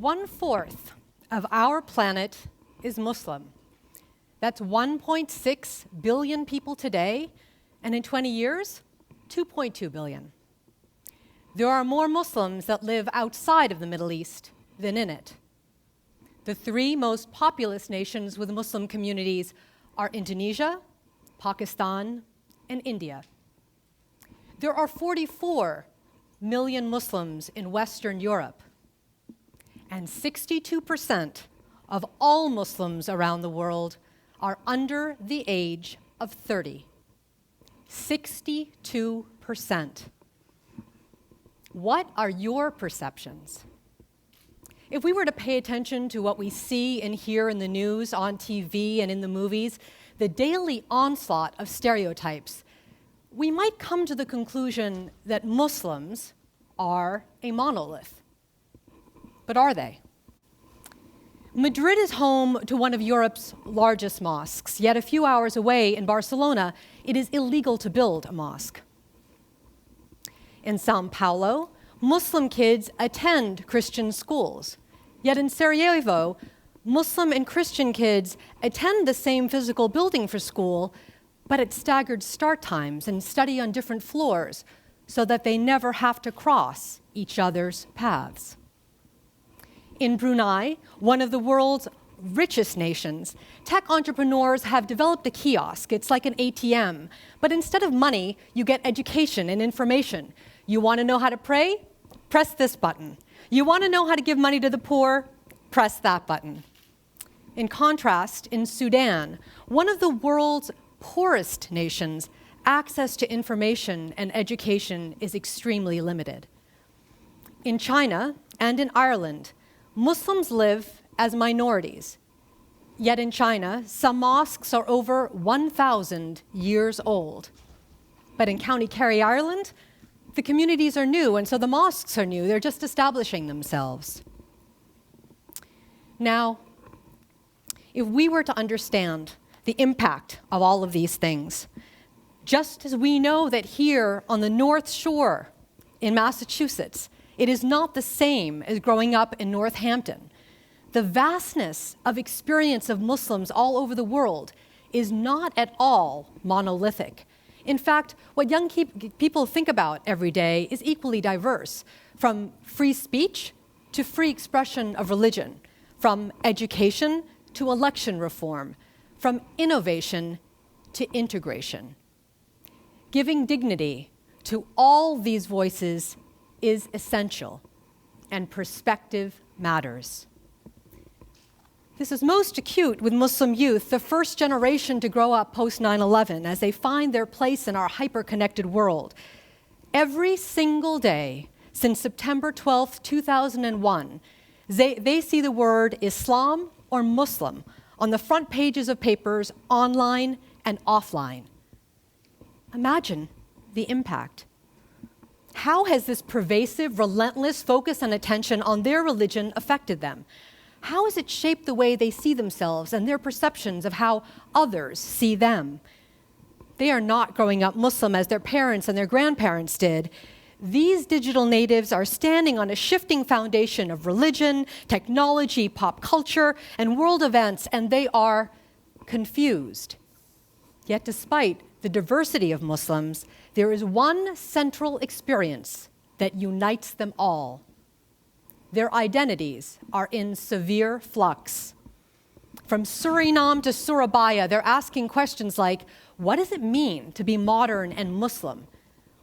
1/4 of our planet is Muslim. That's 1.6 billion people today, and in 20 years, 2.2 billion. There are more Muslims that live outside of the Middle East than in it. The 3 most populous nations with Muslim communities are Indonesia, Pakistan, and India. There are 44 million Muslims in Western Europe, and 62% of all Muslims around the world are under the age of 30. 62%. What are your perceptions? If we were to pay attention to what we see and hear in the news, on TV, and in the movies, the daily onslaught of stereotypes, we might come to the conclusion that Muslims are a monolith. But are they? Madrid is home to one of Europe's largest mosques, yet a few hours away in Barcelona, it is illegal to build a mosque. In São Paulo, Muslim kids attend Christian schools, yet in Sarajevo, Muslim and Christian kids attend the same physical building for school, but at staggered start times and study on different floors so that they never have to cross each other's paths. In Brunei, one of the world's richest nations, tech entrepreneurs have developed a kiosk. It's like an ATM, but instead of money, you get education and information. You want to know how to pray? Press this button. You want to know how to give money to the poor? Press that button. In contrast, in Sudan, one of the world's poorest nations, access to information and education is extremely limited. In China and in Ireland, Muslims live as minorities. Yet in China, some mosques are over 1,000 years old. But in County Kerry, Ireland, the communities are new, and so the mosques are new. They're just establishing themselves. Now, if we were to understand the impact of all of these things, just as we know that here on the North Shore in Massachusetts, it is not the same as growing up in Northampton, the vastness of experience of Muslims all over the world is not at all monolithic. In fact, what young people think about every day is equally diverse, from free speech to free expression of religion, from education to election reform, from innovation to integration. Giving dignity to all these voices is essential, and perspective matters. This is most acute with Muslim youth, the first generation to grow up post 9/11, as they find their place in our hyper-connected world. Every single day since September 12th, 2001, they see the word Islam or Muslim on the front pages of papers, online and offline. Imagine the impact. How has this pervasive, relentless focus and attention on their religion affected them? How has it shaped the way they see themselves and their perceptions of how others see them? They are not growing up Muslim as their parents and their grandparents did. These digital natives are standing on a shifting foundation of religion, technology, pop culture, and world events, and they are confused. Yet despite the diversity of Muslims, there is one central experience that unites them all. Their identities are in severe flux. From Suriname to Surabaya, they're asking questions like, what does it mean to be modern and Muslim?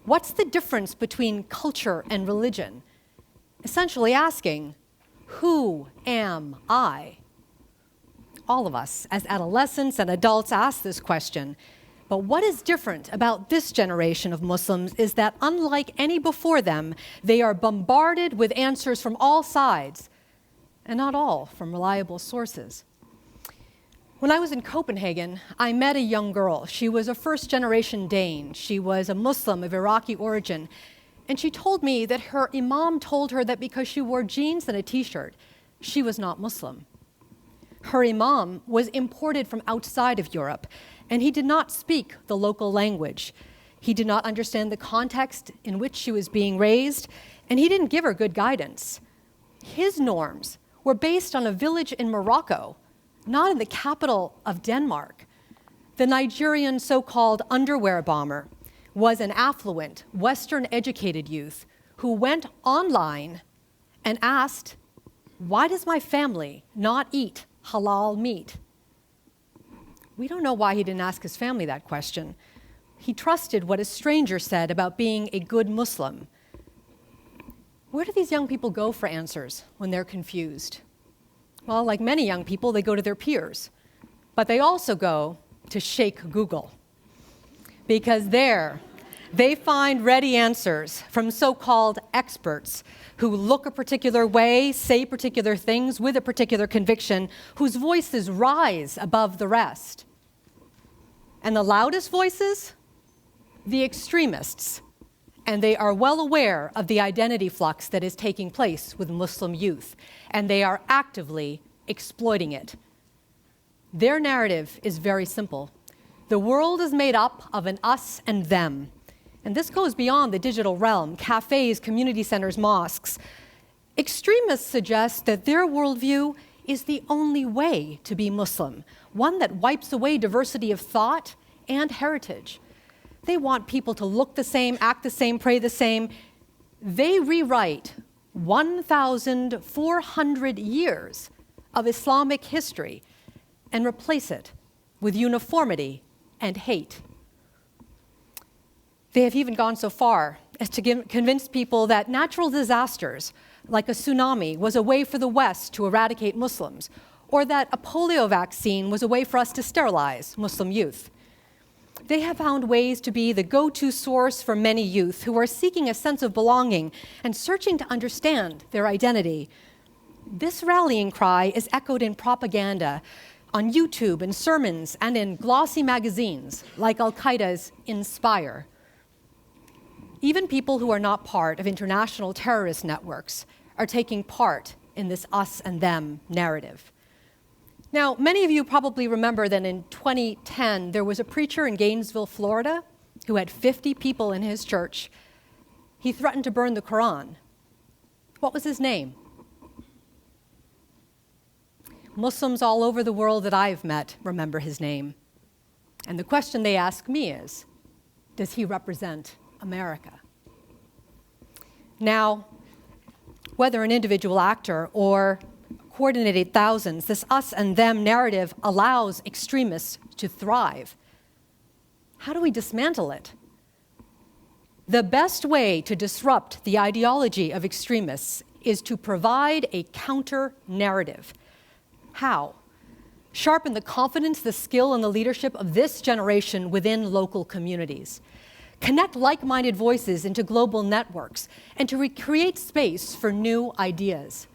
What's the difference between culture and religion? Essentially asking, who am I? All of us, as adolescents and adults, ask this question. But what is different about this generation of Muslims is that, unlike any before them, they are bombarded with answers from all sides, and not all from reliable sources. When I was in Copenhagen, I met a young girl. She was a first-generation Dane. She was a Muslim of Iraqi origin, and she told me that her imam told her that because she wore jeans and a t-shirt, she was not Muslim. Her imam was imported from outside of Europe, and he did not speak the local language. He did not understand the context in which she was being raised, and he didn't give her good guidance. His norms were based on a village in Morocco, not in the capital of Denmark. The Nigerian so-called underwear bomber was an affluent, Western-educated youth who went online and asked, "Why does my family not eat halal meat?" We don't know why he didn't ask his family that question. He trusted what a stranger said about being a good Muslim. Where do these young people go for answers when they're confused? Well, like many young people, they go to their peers. But they also go to Sheikh Google. Because there, they find ready answers from so-called experts who look a particular way, say particular things with a particular conviction, whose voices rise above the rest. And the loudest voices? The extremists. And they are well aware of the identity flux that is taking place with Muslim youth, and they are actively exploiting it. Their narrative is very simple. The world is made up of an us and them. And this goes beyond the digital realm, cafes, community centers, mosques. Extremists suggest that their worldview is the only way to be Muslim, one that wipes away diversity of thought and heritage. They want people to look the same, act the same, pray the same. They rewrite 1,400 years of Islamic history and replace it with uniformity and hate. They have even gone so far as to convince people that natural disasters, like a tsunami, was a way for the West to eradicate Muslims, or that a polio vaccine was a way for us to sterilize Muslim youth. They have found ways to be the go-to source for many youth who are seeking a sense of belonging and searching to understand their identity. This rallying cry is echoed in propaganda, on YouTube, in sermons, and in glossy magazines like Al-Qaeda's Inspire. Even people who are not part of international terrorist networks are taking part in this us and them narrative. Now, many of you probably remember that in 2010, there was a preacher in Gainesville, Florida, who had 50 people in his church. He threatened to burn the Quran. What was his name? Muslims all over the world that I've met remember his name. And the question they ask me is, does he represent America? Now, whether an individual actor or coordinated thousands, this us and them narrative allows extremists to thrive. How do we dismantle it? The best way to disrupt the ideology of extremists is to provide a counter-narrative. How? Sharpen the confidence, the skill, and the leadership of this generation within local communities. Connect like-minded voices into global networks, and to recreate space for new ideas.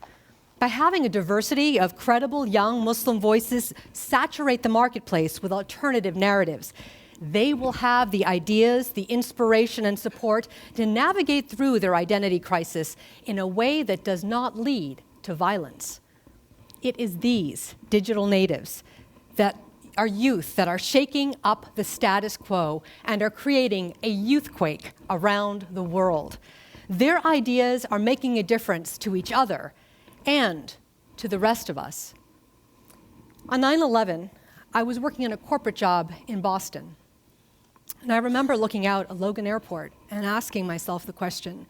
By having a diversity of credible young Muslim voices saturate the marketplace with alternative narratives, they will have the ideas, the inspiration, and support to navigate through their identity crisis in a way that does not lead to violence. It is these digital natives that are youth that are shaking up the status quo and are creating a youthquake around the world. Their ideas are making a difference to each other and to the rest of us. On 9/11, I was working in a corporate job in Boston. And I remember looking out at Logan Airport and asking myself the question,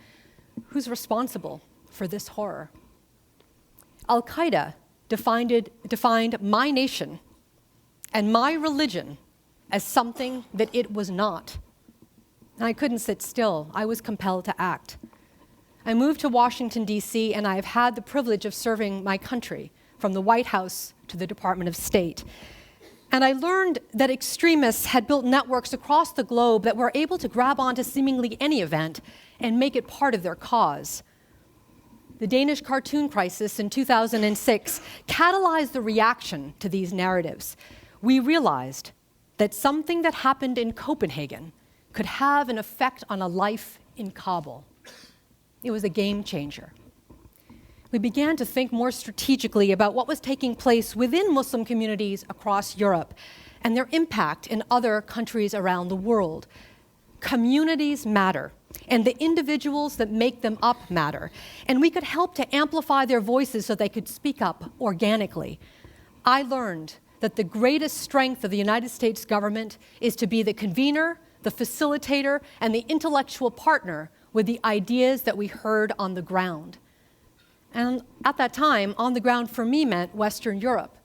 who's responsible for this horror? Al-Qaeda defined my nation and my religion as something that it was not. And I couldn't sit still. I was compelled to act. I moved to Washington, D.C., and I have had the privilege of serving my country, from the White House to the Department of State. And I learned that extremists had built networks across the globe that were able to grab onto seemingly any event and make it part of their cause. The Danish cartoon crisis in 2006 catalyzed the reaction to these narratives. We realized that something that happened in Copenhagen could have an effect on a life in Kabul. It was a game changer. We began to think more strategically about what was taking place within Muslim communities across Europe and their impact in other countries around the world. Communities matter. and the individuals that make them up matter. And we could help to amplify their voices so they could speak up organically. I learned that the greatest strength of the United States government is to be the convener, the facilitator, and the intellectual partner with the ideas that we heard on the ground. And at that time, on the ground for me meant Western Europe.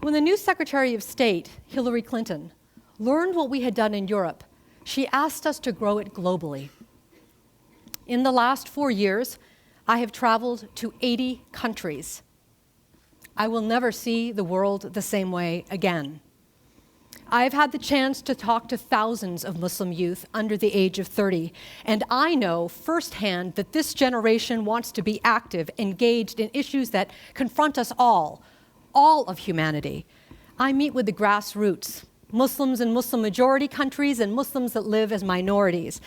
When the new Secretary of State, Hillary Clinton, learned what we had done in Europe, she asked us to grow it globally. In the last 4 years, I have traveled to 80 countries. I will never see the world the same way again. I've had the chance to talk to thousands of Muslim youth under the age of 30, and I know firsthand that this generation wants to be active, engaged in issues that confront us all of humanity. I meet with the grassroots, Muslims in Muslim-majority countries and Muslims that live as minorities.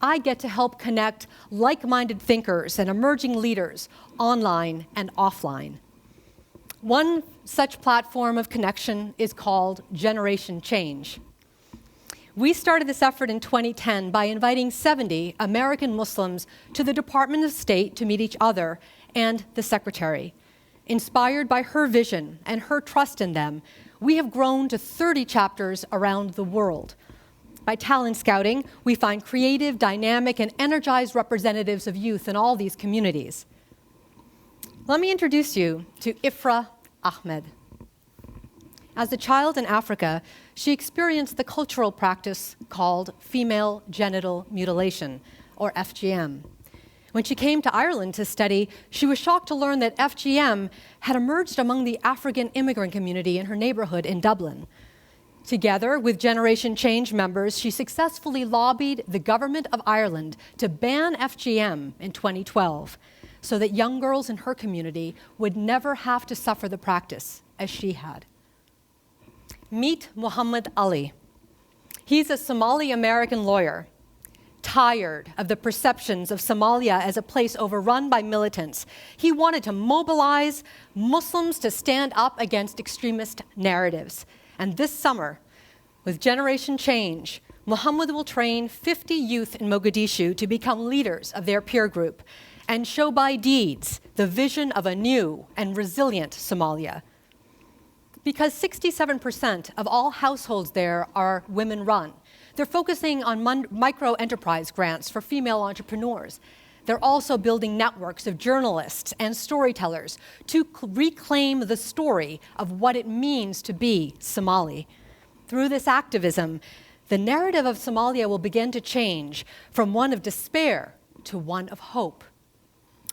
I get to help connect like-minded thinkers and emerging leaders online and offline. One such platform of connection is called Generation Change. We started this effort in 2010 by inviting 70 American Muslims to the Department of State to meet each other and the Secretary. Inspired by her vision and her trust in them, we have grown to 30 chapters around the world. By talent scouting, we find creative, dynamic, and energized representatives of youth in all these communities. Let me introduce you to Ifra Ahmed. As a child in Africa, she experienced the cultural practice called female genital mutilation, or FGM. When she came to Ireland to study, she was shocked to learn that FGM had emerged among the African immigrant community in her neighborhood in Dublin. Together with Generation Change members, she successfully lobbied the government of Ireland to ban FGM in 2012, so that young girls in her community would never have to suffer the practice as she had. Meet Muhammad Ali. He's a Somali-American lawyer, tired of the perceptions of Somalia as a place overrun by militants. He wanted to mobilize Muslims to stand up against extremist narratives. And this summer, with Generation Change, Muhammad will train 50 youth in Mogadishu to become leaders of their peer group and show by deeds the vision of a new and resilient Somalia. Because 67% of all households there are women-run, they're focusing on micro-enterprise grants for female entrepreneurs. They're also building networks of journalists and storytellers to reclaim the story of what it means to be Somali. Through this activism, the narrative of Somalia will begin to change from one of despair to one of hope.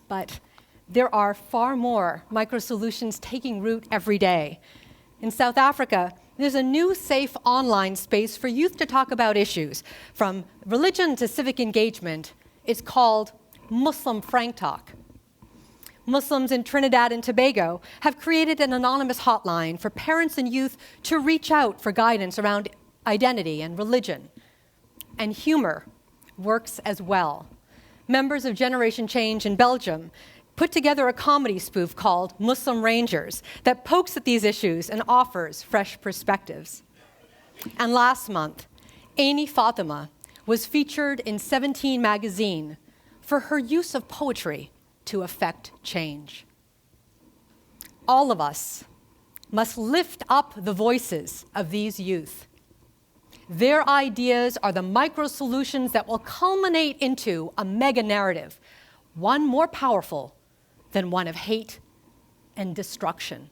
But there are far more micro-solutions taking root every day. In South Africa, there's a new safe online space for youth to talk about issues, from religion to civic engagement. It's called Muslim Frank Talk. Muslims in Trinidad and Tobago have created an anonymous hotline for parents and youth to reach out for guidance around identity and religion. And humor works as well. Members of Generation Change in Belgium put together a comedy spoof called Muslim Rangers that pokes at these issues and offers fresh perspectives. And last month, Aini Fatima was featured in 17 magazine for her use of poetry to affect change. All of us must lift up the voices of these youth. Their ideas are the micro-solutions that will culminate into a mega-narrative, one more powerful than one of hate and destruction.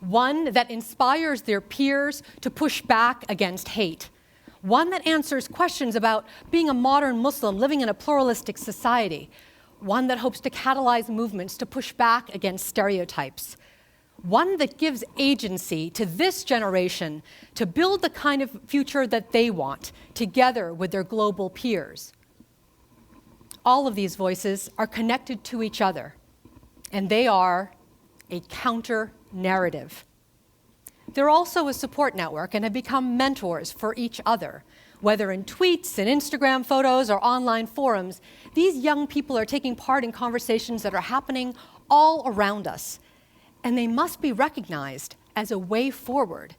One that inspires their peers to push back against hate. One that answers questions about being a modern Muslim living in a pluralistic society. One that hopes to catalyze movements to push back against stereotypes. One that gives agency to this generation to build the kind of future that they want, together with their global peers. All of these voices are connected to each other, and they are a counter-narrative. They're also a support network and have become mentors for each other. Whether in tweets and Instagram photos or online forums, these young people are taking part in conversations that are happening all around us, and they must be recognized as a way forward.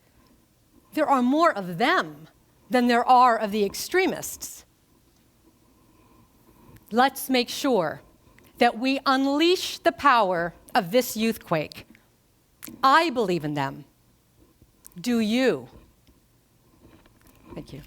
There are more of them than there are of the extremists. let's make sure that we unleash the power of this youthquake. I believe in them. Do you? Thank you.